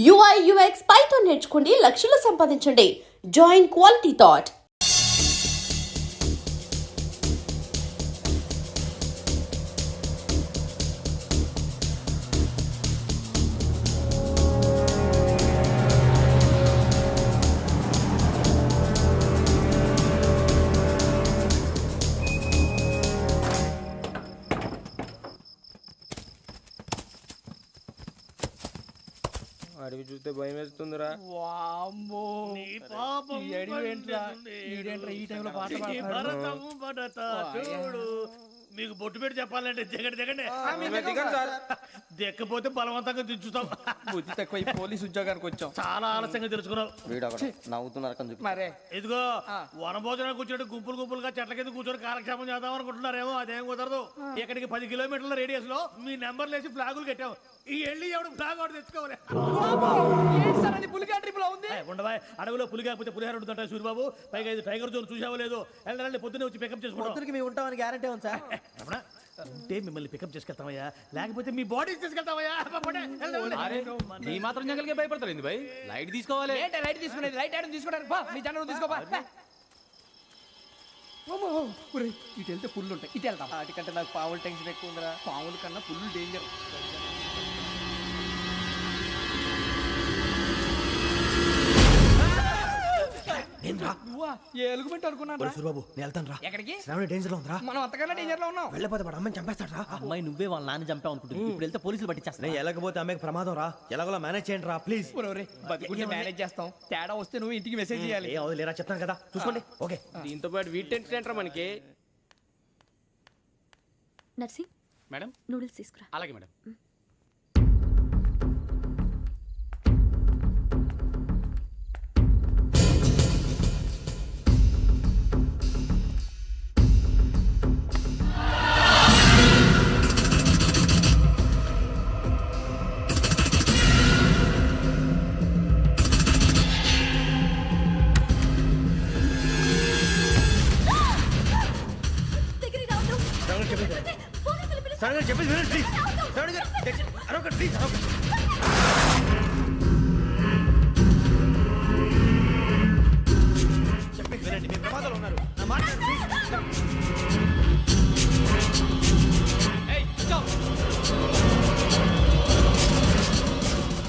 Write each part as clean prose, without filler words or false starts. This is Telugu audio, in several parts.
UI UX పైథాన్ నేర్చుకోండి, లక్షలు సంపాదించండి. Join quality thought. అడిగి చూస్తే భయం వేస్తుందిరా. వామ్మో నీ పాపం ఈ అడివి ఏంట్రా? ఈడేంట్రా ఈ టైంలో పాట పాడుతున్నాడు? భరతము భరత చూడు. మీకు బొట్టు పెట్టి చెప్పాలంటే దిగండి దిగండి. దిగండి సార్. దిక్కపోతే బలవంతంగా దించుతాం. బుద్ధి తక్కువ ఈ పోలీస్ ఉద్యోగానికి వచ్చాం. చాలా ఆలస్యంగా తెలుసుకున్నావు. నవ్వుతున్నారు మరే ఇదిగో వనభోజనానికి కూర్చొని గుంపులు గుంపులుగా చెట్ల కింద కూర్చొని కాలక్షేపం చేద్దాం అనుకుంటున్నారేమో. అదేం కుదరదు. ఇక్కడికి 10 కిలోమీటర్ల రేడియస్ లో మీ నెంబర్లు వేసి ఫ్లాగులు కట్టాం. ఈ వెళ్ళి ఎవడు ఫ్లాగ్ ఒకటి తెచ్చుకోవాలి. పులిగా ట్రిప్ లో ఉంది. ఉండవా అడవిలో పులి కాకపోతే పులిహార ఉంటుంటాయి సూరిబాబు. పైగా ఇది టైగర్ జోన్ చూసావో లేదో. వెళ్ళండి పొద్దున్నే వచ్చి పికప్ చేసుకుంటాం. మేము ఉంటామని గ్యారంటీ ఉంది సార్. ఉంటే మిమ్మల్ని పికప్ చేసుకెళ్తామయ్యా, లేకపోతే మీ బాడీ తీసుకెళ్తామయ్యా. నీ మాత్రం జంగల్కే భయపడతారు భయ్. లైట్ తీసుకోవాలి. లైట్ తీసుకునేది లైట్ ఐటమ్ తీసుకోవడానికి మీ జనం తీసుకోపా. ఇటు వెళ్తే పుల్లు ఉంటాయి, ఇటు వెళ్తాం. వాటికంటే నాకు పావులు టెన్షన్ ఎక్కువ ఉందిరా. పావుల కన్నా పుల్లు డేంజర్. ఎలుగుబెట్టి అనుకున్నాను. సూరిబాబు నేను వెళ్తాను రా. ఎక్కడికి? శ్రావణి డేంజర్ లో ఉందిరా. మనం అంతకన్నా డేంజర్ లో ఉన్నాం. వెళ్ళపోతే వాడు అమ్మని చంపేస్తాడు రా. అమ్మాయి నువ్వే వాళ్ళ నాన్న చంపావు అనుకుంటుంది. ఇప్పుడు వెళ్తే పోలీసులు పట్టించేస్తా. నేను వెళ్ళకపోతే అమ్మకి ప్రమాదం రా. ఎలాగోలా మేనేజ్ చేయండి రా ప్లీజ్. బతుకుంటే మేనేజ్ చేస్తాం. తేడా వస్తే నువ్వు ఇంటికి మెసేజ్ చేయాలి. ఏ అవును లేరా చెప్తాను కదా చూసుకోండి. ఓకే దీంతో పాటు వీటి టెన్షన్ ఏంట్రా మనకి. నర్సి మేడం నూడిల్స్ తీసుకురా. అలాగే మేడం. శ్రావణి చెప్పేసి వినండి ప్లీజ్. శ్రావణి గారు అరొకటి ప్లీజ్ అరొకటి. చెప్పేసి వినండి, మీరు ప్రమాదాలు ఉన్నారు. నా మాట ప్లీజ్. ఏయ్ చో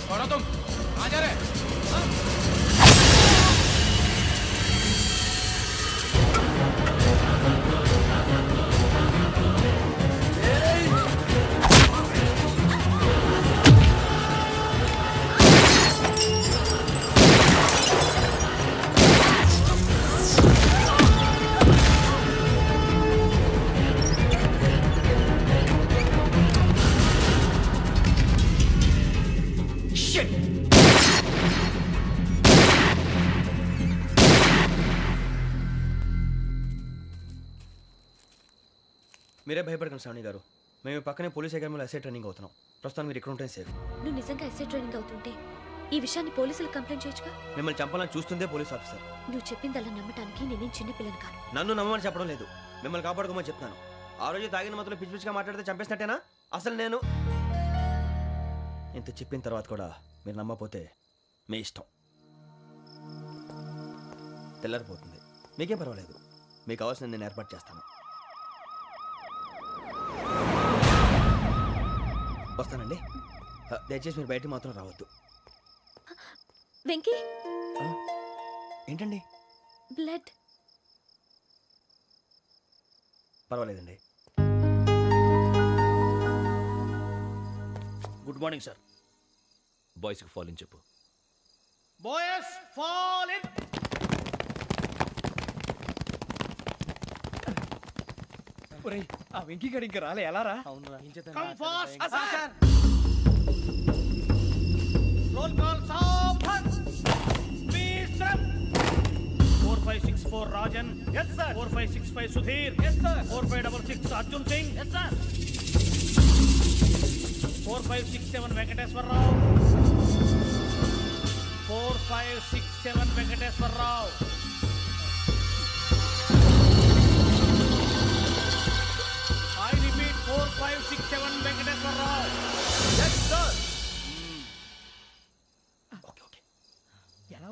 छोड़ो तुम. कहाँ जा रहे? మీరే భయపడకండి శ్రావణి గారు. మేము పక్కనే పోలీస్ అకాడమీలో ఎస్ఐ ట్రైనింగ్ అవుతున్నాం. ప్రస్తుతం మీరు ఇక్కడ ఉంటే సేఫ్. నువ్వు నిజంగా ఎస్ఐ ట్రైనింగ్ అవుతుంటే ఈ విషయాన్ని పోలీసులకు కంప్లైంట్ చేయొచ్చుగా. మిమ్మల్ని చంపాలని చూస్తుందే పోలీస్ ఆఫీసర్. నువ్వు చెప్పిందల్లా నమ్మటానికి నేనేం చిన్నపిల్లని కాను. నన్ను నమ్మమని చెప్పడం లేదు, మిమ్మల్ని కాపాడుకోమని చెప్తాను. ఆ రోజు తాగిన మొత్తం పిచ్చి పిచ్చిగా మాట్లాడితే చంపేసినట్టేనా? అసలు నేను ఇంత చెప్పిన తర్వాత కూడా మీరు నమ్మపోతే మీ ఇష్టం. తెల్లరిపోతుంది, మీకేం పర్వాలేదు. మీకు కావాల్సిన నేను ఏర్పాటు చేస్తాను. వస్తానండి. దయచేసి మీరు బయటికి మాత్రం రావద్దు. వెంకీ ఏంటండి? బ్లడ్. పర్వాలేదండి. Good morning sir. బాయ్స్కి ఫాల్ ఇన్ చెప్పు. Boys fall in. ఆ వెంకీ గడి ఇంకా రాలే. ఎలా రా? Come fast sir. Roll call సావధాన్. Please sir. 4564 Rajan. yes sir. 4565 Sudheer. yes sir. 4566 Arjun Singh. yes sir. 4567 Venkateswararao. 4567 Venkateswararao. I repeat 4567 Venkateswararao. yes sir.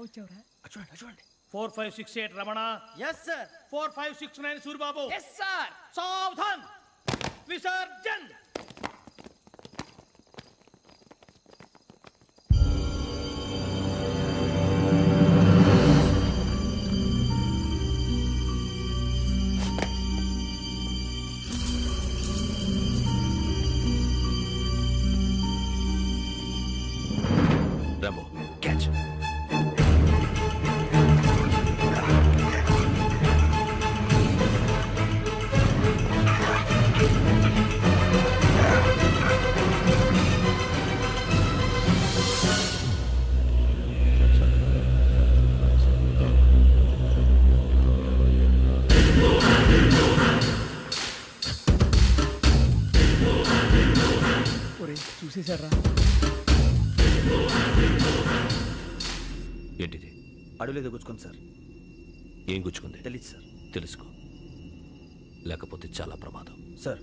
వచ్చావురా? చూడండి చూడండి 4568 Ramana. Yes sir. 4569 Suribabu. Yes sir. సావధాన్ విసర్జన్. Rambo catch. ఒరే చూసేశారా? ఏంటిది? అడవిలో గుచ్చుకుంది సార్. ఏం గుచ్చుకుంది? తెలీదు సార్. తెలుసుకో, లేకపోతే చాలా ప్రమాదం. సార్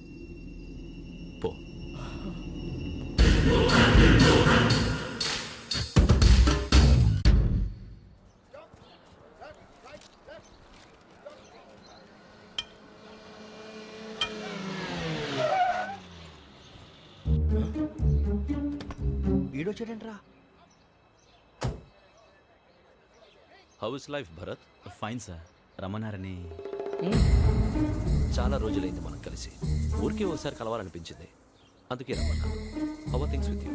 పో. ఈడొచ్చాడంట్రా. How is life Bharat? Fine sir. రమ్మన్నారని. చాలా రోజులైంది మనం కలిసి. ఊరికే ఒకసారి కలవాలనిపించింది, అందుకే రమ్మన్నా. How are things with you?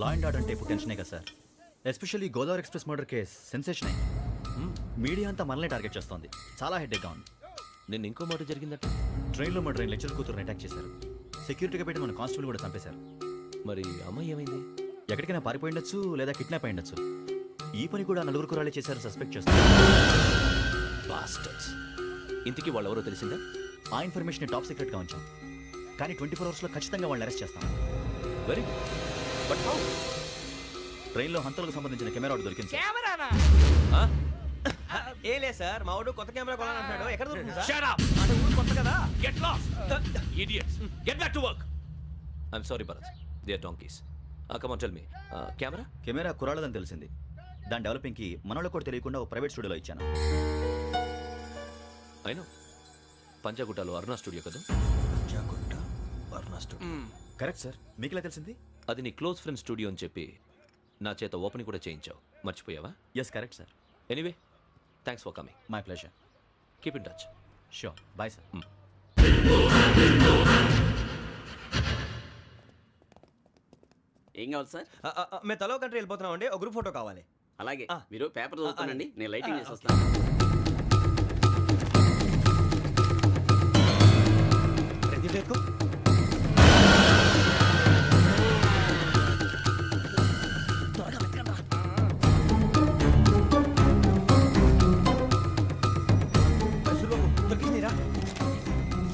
Law and order అంటే ఇప్పుడు టెన్షనే కదా sir. Especially Godavari express murder case sensation అయింది. మీడియా అంతా మనల్ని టార్గెట్ చేస్తోంది. చాలా హెడ్ఏక్గా ఉంది. నిన్న ఇంకో మాట జరిగిందట. ట్రైన్లో మా ట్రైన్ లెక్చర్ కూతురుని అటాక్ చేశారు. సెక్యూరిటీగా పెట్టి మన కానిస్టేబుల్ కూడా చంపేశారు. మరి అమ్మాయి ఏమైంది? ఎక్కడికైనా పారిపోయి ఉండొచ్చు, లేదా కిడ్నాప్ అయి ఉండొచ్చు. ఈ పని కూడా నలుగురు కురాలే చేశారు సస్పెక్ట్ చేస్తారు. బాస్టర్స్. ఇంతకీ వాళ్ళు ఎవరో తెలిసిందా? ఆ ఇన్ఫర్మేషన్ టాప్ సీక్రెట్గా ఉంచాం, కానీ 24 అవర్స్లో ఖచ్చితంగా వాళ్ళని అరెస్ట్ చేస్తాం. Very but how? ట్రైన్లో హంతలకు సంబంధించిన కెమెరా ఒకటి దొరికింది సార్. కెమెరానా? ఏ లే సార్, మా వాడు కొత్త కెమెరా కొనాలంటున్నాడు. ఎక్కడ దొరుకుతుంది సార్? Shut up! అంటే ఊరు కొత్త కదా. Get lost! Idiots! Get back to work! I'm sorry, Bharat. They are donkeys. Come on, tell me. Camera? Camera కురాలదని తెలిసింది. దాని డెవలపింగ్కి మనోళ్ళకి కూడా తెలియకుండా ఒక ప్రైవేట్ స్టూడియోలో ఇచ్చాను. I know. పంజాగుట్టలో అరుణ స్టూడియో కదా? జాగుట్ట వర్ణ స్టూడియో. Correct sir. మీకు ఎలా తెలిసింది? అది నీ క్లోజ్ ఫ్రెండ్ స్టూడియో అని చెప్పి నా చేత ఓపెనింగ్ కూడా చేయించావు. మర్చిపోయావా? Yes correct sir. Anyway, thanks for coming. My pleasure. Keep in touch. Sure. Bye sir. ఏం కావాలి సార్? మేము తలో కంట్రీ వెళ్ళిపోతున్నాం అండి. ఒక గ్రూప్ ఫోటో కావాలి. అలాగే ఆ. మీరు పేపర్ చదువుతానండి, అలాగే. నేను లైటింగ్ చేసి వస్తాను. రెడీ చేసుకో.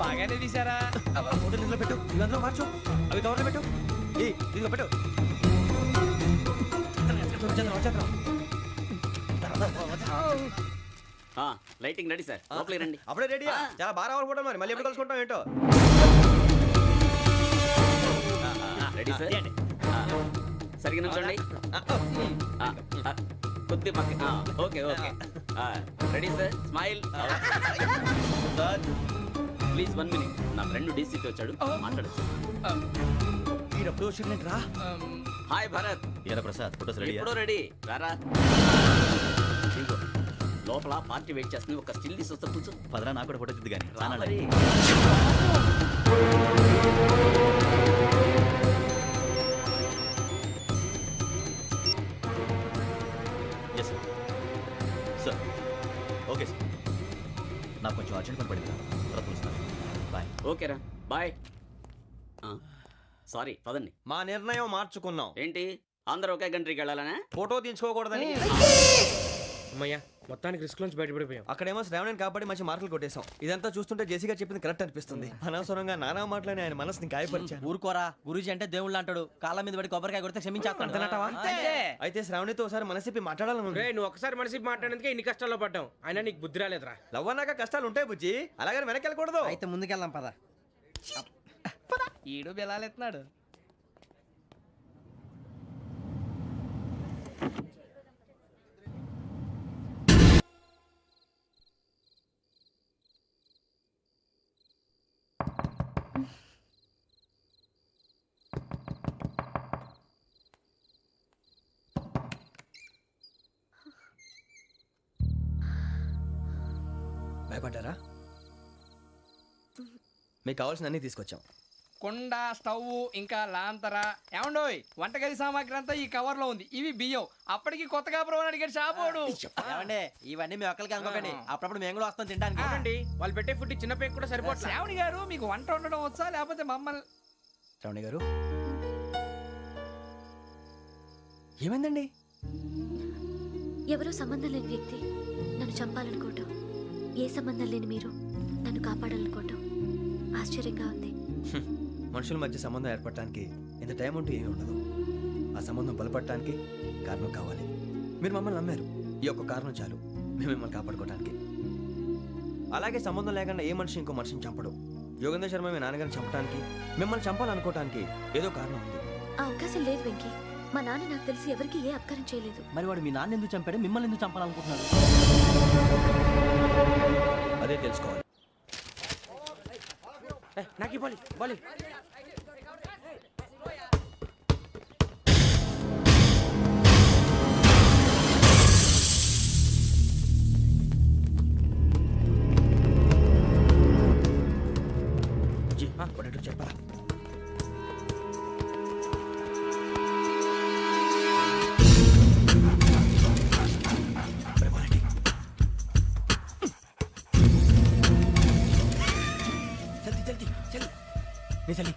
బాగానే తీసారా? ఫోటో ఇందులో పెట్టు, ఇవి అందులో మార్చు, అవి కవర్లో పెట్టు. ఇదిగో పెట్టు. లైటింగ్ రెడీ సార్, లోపలికి రండి. అప్పుడే రెడీ. చాలా బాగా రావాలి ఫోటో. మరి మళ్ళీ ఎప్పుడు కలుసుకుంటాం ఏంటో. Ready sir. సరిగ్గా నుంచోండి. కొద్ది పక్క. Okay okay. Ready sir. Smile. Please 1 minute. నా ఫ్రెండ్ డీసీకి వచ్చాడు, మాట్లాడచ్చు. ఈడప్పుడు వచ్చిందంటరా. హాయ్ భరత్. ఏరా ప్రసాద్, ఫోటోస్ రెడీ? ఎప్పుడో రెడీ. రారా. ఇదిగో, లోపల పార్టీ వెయిట్ చేస్తుంది. ఒక స్టిల్ తీసి వస్తే కూర్చో. పదరా, నాకు కూడా ఫోటో చూద్దు కానీ. రా మరి. Yes sir. Sir okay sir. నాకు కొంచెం అర్జెంట్ పని పడింది, తర్వాత పిలుస్తాను. బాయ్. ఓకేరా, బాయ్. సారీ, పదండి. మా నిర్ణయం మార్చుకున్నాం. ఏంటి, అందరూ ఒకే కంట్రీకి వెళ్ళాలనే? ఫోటో తీసుకోకూడదని. అమ్మయ్యా, మొత్తానికి రిస్క్ నుంచి బయటపడిపోయాం. అక్కడేమో శ్రావణిని కాబట్టి మంచి మార్కులు కొట్టేశాం. ఇదంతా చూస్తుంటే జేసీగా చెప్పింది కరెక్ట్ అనిపిస్తుంది. అనవసరంగా నానా మాటలని ఆయన మనసుని గాయపరిచాను. ఊరుకోరా, గురూజీ అంటే దేవుళ్ళు అంటాడు. కాళ్ళ మీద పడి కొబ్బరికాయ కొడితే క్షమించేస్తాడు. అంతేనంటావా? అంతే. అయితే శ్రావణితో ఒకసారి మనసిప్పి మాట్లాడాలను. రే, నువ్వు ఒకసారి మనసి మాట్లాడేందుకే ఇన్ని కష్టాల్లో పడ్డాం. అయినా నీకు బుద్ధి రాలేదురా. లవ్ అన్నాక కష్టాలు ఉంటాయి బుజ్జి, అలాగని వెనక్కి వెళ్ళకూడదు. అయితే ముందుకెళ్దాం పద. ఈడు బెలాలెత్తున్నాడు. భయపడ్డారా? మీకు కావాల్సిన అన్ని తీసుకొచ్చాం. కుండ, స్టవ్, ఇంకా లాంతర. ఏమండోయ్, వంటగది సామాగ్రి అంతా ఈ కవర్ లో ఉంది. ఇవి బియ్యం. అప్పటికి కొత్తగా బ్రౌన్ అడిగాడు షాపోడు. ఏమండి, ఇవన్నీ మీ ఒక్కరికి అనుకోకండి, అప్పుడప్పుడు మేము కూడా వస్తాం తినడానికి. అవునండి, వాళ్ళు పెట్టే ఫుడ్ చిన్న పేక్ కూడా సరిపోతుంది. శ్రావణి గారు, మీకు వంట వండడం వచ్చా లేకపోతే మమ్మల్ని? శ్రావణి గారు, ఏమైందండి? ఎవరో సంబంధం లేని వ్యక్తి నన్ను చంపాలనుకోవటం, ఏ సంబంధం లేని మీరు నన్ను కాపాడాలనుకోవటం ఆశ్చర్యంగా ఉంది. మనుషుల మధ్య సంబంధం ఏర్పడటానికి ఇంత టైం ఉంటూ ఏమీ ఉండదు. ఆ సంబంధం బలపడటానికి కారణం కావాలి. మీరు మమ్మల్ని నమ్మారు, ఈ ఒక్క కారణం చాలు మేము మిమ్మల్ని కాపాడుకోవడానికి. అలాగే సంబంధం లేకుండా ఏ మనిషి ఇంకో మనిషిని చంపడు. యోగేంద్ర శర్మ మీ నాన్నగారిని చంపడానికి, మిమ్మల్ని చంపాలనుకోవటానికి ఏదో కారణం ఉంది. ఆ అవకాశం లేదు వెంకీ. మా నాన్న నాకు తెలిసి ఎవరికి ఏ అపకారం చేయలేదు. మరి వాడు మీ నాన్న ఎందుకు చంపాడు, మిమ్మల్ని ఎందుకు చంపాలనుకుంటున్నాడు? అదే తెలుసుకోవాలి. నాకు ఇవ్వాలి బాలి. చెప్పరా? చలి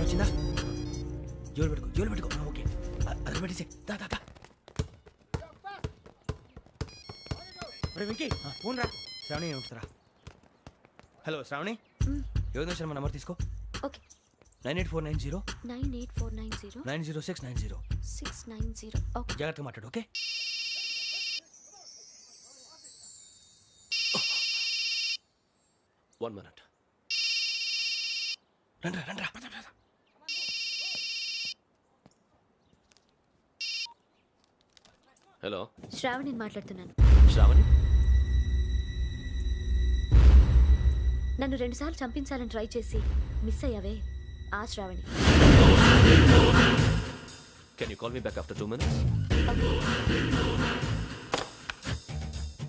వచ్చిందా? జోలు పెట్టుకో. ఓకే, అది పెట్టేసి దా. వెంకీ ఫోన్ రా. శ్రావణి ఏమిటరా? హలో శ్రావణి, యోగేంద్ర శర్మ నంబర్ తీసుకో. ఓకే. 98490 98490 90690. 690. ఓకే. జాగ్రత్తగా మాట్లాడు. ఓకే. One minute. రండ్రా. హలో, శ్రావణిని మాట్లాడుతున్నాను. శ్రావణి. నన్ను 2 సార్లు చంపించాలని ట్రై చేసి మిస్ అయ్యావే, ఆ Shravani. Can you call me back after 2 minutes?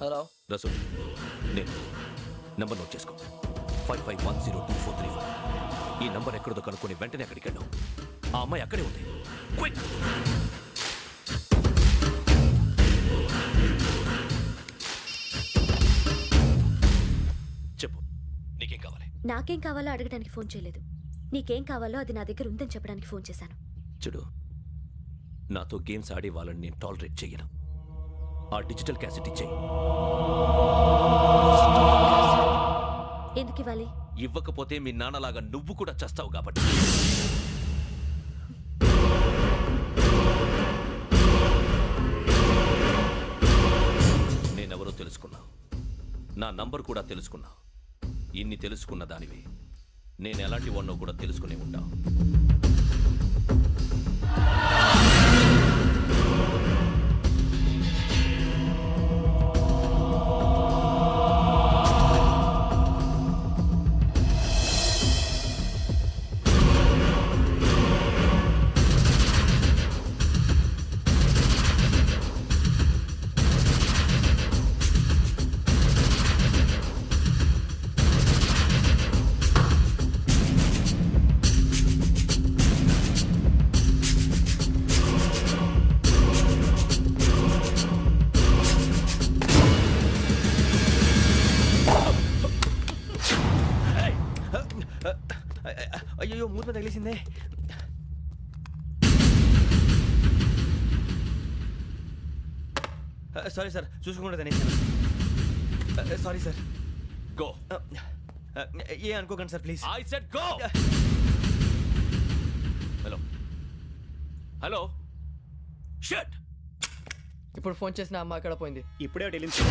Hello Rasu, నేను నంబర్ నోట్ చేసుకో. 55102435. ఈ నంబర్ ఎక్కడదో కనుక్కొని వెంటనే అక్కడికి వెళ్ళాం. ఆ అమ్మాయి అక్కడే ఉంది. క్విక్. చెప్పు, నీకేం కావాలి? నాకేం కావాలో అడగడానికి ఫోన్ చేయలేదు. నీకేం కావాలో అది నా దగ్గర ఉందని చెప్పడానికి ఫోన్ చేశాను. చూడు, నాతో గేమ్స్ ఆడే వాళ్ళని నేను టాలరేట్ చెయ్యను. ఆ డిజిటల్ క్యాసెట్ ఇచ్చేయి. ఎందుకు ఇవ్వాలి? ఇవ్వకపోతే మీ నాన్నలాగా నువ్వు కూడా చస్తావు కాబట్టి. నేనెవరో తెలుసుకున్నావు, నా నంబర్ కూడా తెలుసుకున్నావు. ఇన్ని తెలుసుకున్న దానివి నేను ఎలాంటి వాడినో కూడా తెలుసుకునే ఉంటావు. అయ్యో, మూత తగిలేసిందే. సారీ సార్, చూసుకుంటా తినేసాను. Sorry sir. గో. ఏ అనుకోకండి sir, please. I said go. Hello. Shut. ఇప్పుడు ఫోన్ చేసిన అమ్మ అక్కడ పోయింది. ఇప్పుడే వెళ్ళింది.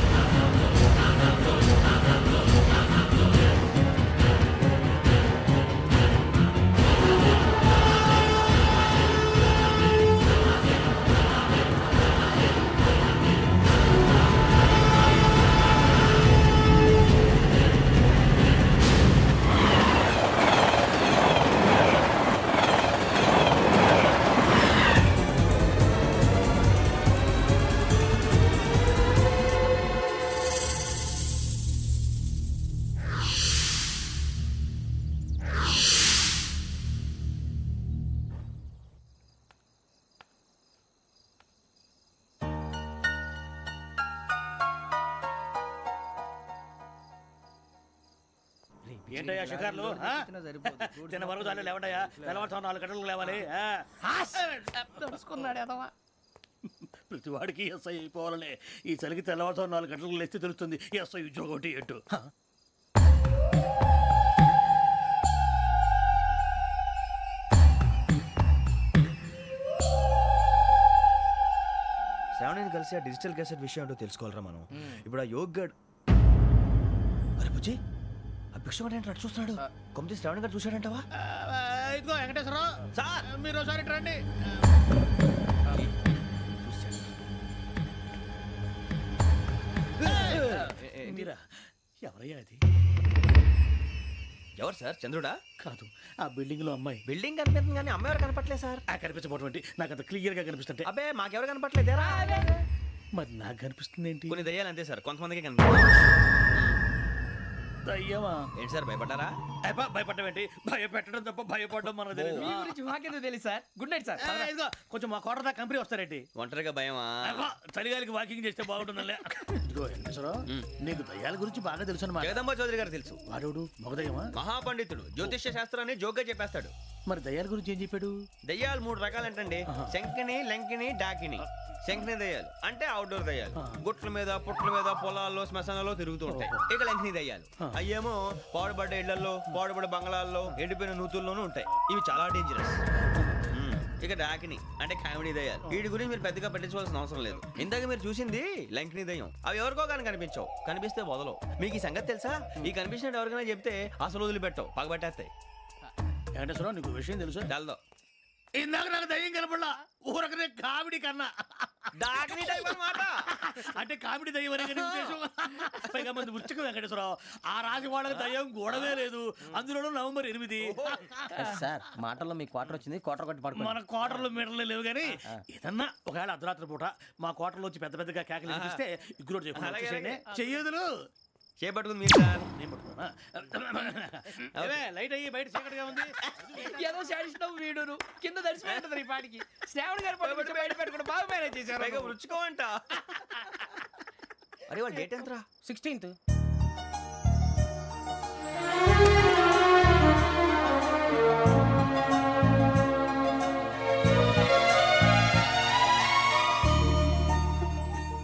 ఏంటయ్యా షికార్లు తిన్న వరకు చాలు లేవండయ్యా తెల్లవారుతో 4 గంటలకు లేవాలి తెలుసుకున్నాడు ఎదవా. ప్రతి వాడికి ఎస్ఐ అయిపోవాలనే ఈ చలికి తెల్లవారుతో 4 గంటలకు లేస్తే తెలుస్తుంది ఎస్ఐ ఉద్యోగం ఒకటి ఎట్టు శ్రావణిని కలిసి ఆ డిజిటల్ క్యాసెట్ విషయం ఏంటో తెలుసుకోవాలరా మనం. ఇప్పుడు ఆ యోగ్ గడ్ అరే బుజ్జి ఆ భిక్షం అంటే చూస్తున్నాడు. కొమ్మతి శ్రావణి గారు చూశాడంటావా? ఇదిగో వెంకటేశ్వరరావు సార్ మీరు ఒకసారి రండి. మీరా ఎవరయ్యా అది? ఎవరు సార్? చంద్రుడా? కాదు ఆ బిల్డింగ్ లో అమ్మాయి. బిల్డింగ్ కనిపిస్తుంది కానీ అమ్మ ఎవరు కనపట్లేదు సార్. కనిపించబోటువంటి నాకు అంత క్లియర్ గా కనిపిస్తుంటే అబ్బే మాకెవరు కనపట్లేదేరా? మరి నాకు కనిపిస్తుంది ఏంటి? కొన్ని దయ్యాలు అంతే సార్, కొంతమందికి కనిపిస్తుంది. అయ్యమా ఏంటి సార్ భయపడ్డారా? భయపడడం ఏంటి? భయపెట్టడం తప్ప భయపడడం మనకు తెలియదు. మీ గురించి మాకెందుకు తెలియదు సార్. Good night sir. ఇదిగో కొంచెం మా కోట దాకా కంపెనీ వస్తారేంటి? ఒంటరిగా భయమా? చలిగాలికి వాకింగ్ చేస్తే బాగుంటుందిలే. ఇదిగో వెంకటేశ్వరరావు నీకు దయ్యాల గురించి బాగా తెలుసు అన్నమాట. జగదంబ చౌదరి గారు తెలుసు. వాడోడు మగదయ్యమా? మహాపండితుడు, జ్యోతిష్య శాస్త్రాన్ని జోగ్గా చెప్పేస్తాడు. మరి దయ్యాల గురించి ఏం చెప్పాడు? దయ్యాలు 3 రకాలంటండి. శంకిని, లంకిని, డాకిని. శంకిని దయ్యాలు అంటే అవుట్డోర్ దయ్యాలు, గుట్ల మీద పుట్ల మీద పొలాల్లో శ్మశానాల్లో తిరుగుతూ ఉంటాయి. ఇక లంకిని దయ్యాలు అయ్యేమో పాడుబడ్డ ఇళ్లలో, పాడుబడ్డ బంగ్లాల్లో, ఎండిపోయిన నూతుల్లోనూ ఉంటాయి. ఇవి చాలా డేంజరస్. ఇక డాకిని అంటే కామెడీ దయ్యాలు. వీటి గురించి మీరు పెద్దగా పట్టించుకోవాల్సిన అవసరం లేదు. ఇందాక మీరు చూసింది లంకిని దయ్యం. అవి ఎవరికో కానీ కనిపించవు, కనిపిస్తే వదలవు. మీకు ఈ సంగతి తెలుసా? ఈ కనిపించినట్టు ఎవరికైనా చెప్తే అసలు వదిలిపెట్టవు, పగబట్టేస్తాయి. వెంకటేశ్వరరావు నీకు విషయం తెలుసు? తెల్దో. ఇందాక నాకు దయ్యం కనపడలా, ఊరకనే కామెడీ కన్నా. డాకిని టైప్ అన్నమాట. అంటే కామెడీ దయ్యం అనే కదా ఉద్దేశం. పైగా మంది వృచ్చిక వెంకటేశ్వరరావు ఆ రాజు వాళ్ళకి దయ్యం గొడవే లేదు. అందులోనూ నవంబర్ 8. సార్ మాటల్లో మీ క్వార్టర్ వచ్చింది, క్వార్టర్ కొట్టి పడుకో. మన క్వార్టర్లో మీటర్లు లేవు కానీ ఏదన్నా ఒకవేళ అర్ధరాత్రి పూట మా క్వార్టర్లో వచ్చి పెద్ద పెద్దగా కేకలు వినిపిస్తే ఇగ్గురు చెయ్యదులు చేపట్టుకుంది మీరు సార్. నేను పట్టుకున్నా లైట్ అయ్యి బయట చీకటిగా ఉంది. ఏదో శాడిస్తున్నావు వీడును కింద దర్శనం ఈ పాటికి. శ్రావణ్ గారు పట్టుకుంటే బయట పెట్టుకుంటే బాగా మేనేజ్ చేశారు. పైగా రుచుకోవంట. అరే వాళ్ళ డేట్ ఎంతరా? 16th.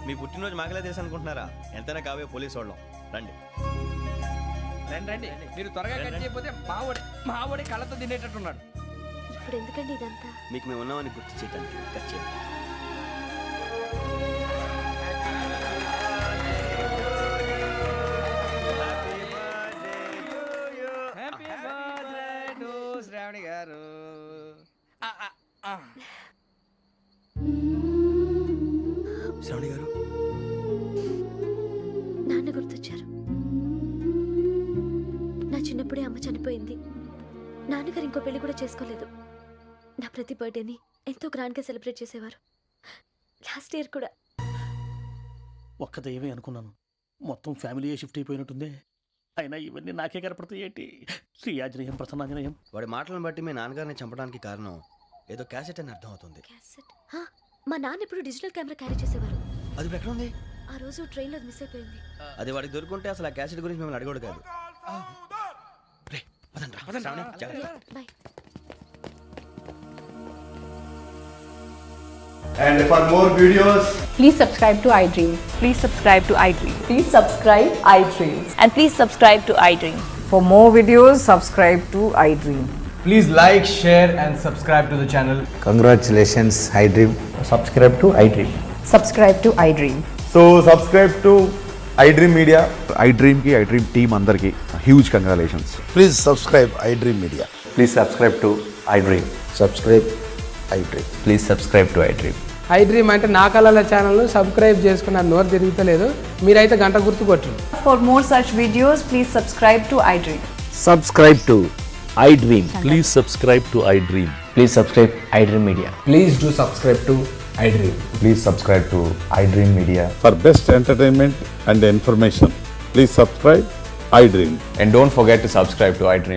మీ పుట్టినరోజు మాకలే తెలుసు అనుకుంటున్నారా? ఎంతైనా కావే పోలీసు వాళ్ళం. రండి రండి మీరు త్వరగా కట్ చేయకపోతే మావోడి కళ్ళతో తినేటట్టున్నాడు. ఇప్పుడు ఎందుకండి ఇదంతా? మీకు మేము ఉన్నామని గుర్తు చేయడానికి కట్ చేయండి. హ్యాపీ బర్త్డే టు శ్రావణి గారు. శ్రావణి గారు నాన్న గుర్తొచ్చారు. నా చిన్నప్పుడే అమ్మ చనిపోయింది. నాన్నగారు ఇంకో పెళ్లి కూడా చేసుకోలేదు. నా ప్రతి బర్త్డేని ఎంతో గ్రాండ్గా సెలబ్రేట్ చేసేవారు. లాస్ట్ ఇయర్ కూడా. ఒక్క దయ్యమే అనుకున్నాను, మొత్తం ఫ్యామిలీ షిఫ్ట్ అయిపోయినట్టుంది. అయినా ఇవన్నీ నాకే కనపడతాయి ఏంటి? శ్రీ ఆంజనేయం ప్రసన్నాంజనేయం. వాడి మాటలను బట్టి మీ నాన్నగారిని చంపడానికి కారణం ఏదో క్యాసెట్ అని అర్థం అవుతుంది. క్యాసెట్? మా నాన్న ఎప్పుడు డిజిటల్ కెమెరా క్యారీ చేసేవారు. అది ఇప్పుడు ఎక్కడ ఉంది? ఆ రోజు ట్రైన్లో మిస్ అయిపోయింది. అది వాడికి దొరుకుంటే అసలు ఆ క్యాసెట్ గురించి మిమ్మల్ని అడగడు కాదు. రే, పదండ్రా. శ్రావణి, జాగ్రత్త. Bye. And for more videos, please subscribe to iDream. Please subscribe to iDream. Please subscribe iDream. And please subscribe to iDream. For more videos, subscribe to iDream. please like, share and subscribe to the channel. Congratulations, iDream. Subscribe to iDream. Subscribe to iDream. So subscribe to iDream Media. iDream ki iDream team andarki huge congratulations. Please subscribe iDream Media. Please subscribe to iDream. Subscribe iDream. Please subscribe to iDream. iDream అంటే నా కళల ఛానల్ను సబ్స్క్రైబ్ చేసుకున్న నోరు తిరుగుతలేదు. మీరైతే గంట గుర్తు కొట్టండి. For more such videos, please subscribe to iDream. Subscribe to iDream. Please subscribe to iDream. Please subscribe iDream Media. Please do subscribe to iDream. Please subscribe to iDream Media. For best entertainment and information, please subscribe iDream. And don't forget to subscribe to iDream.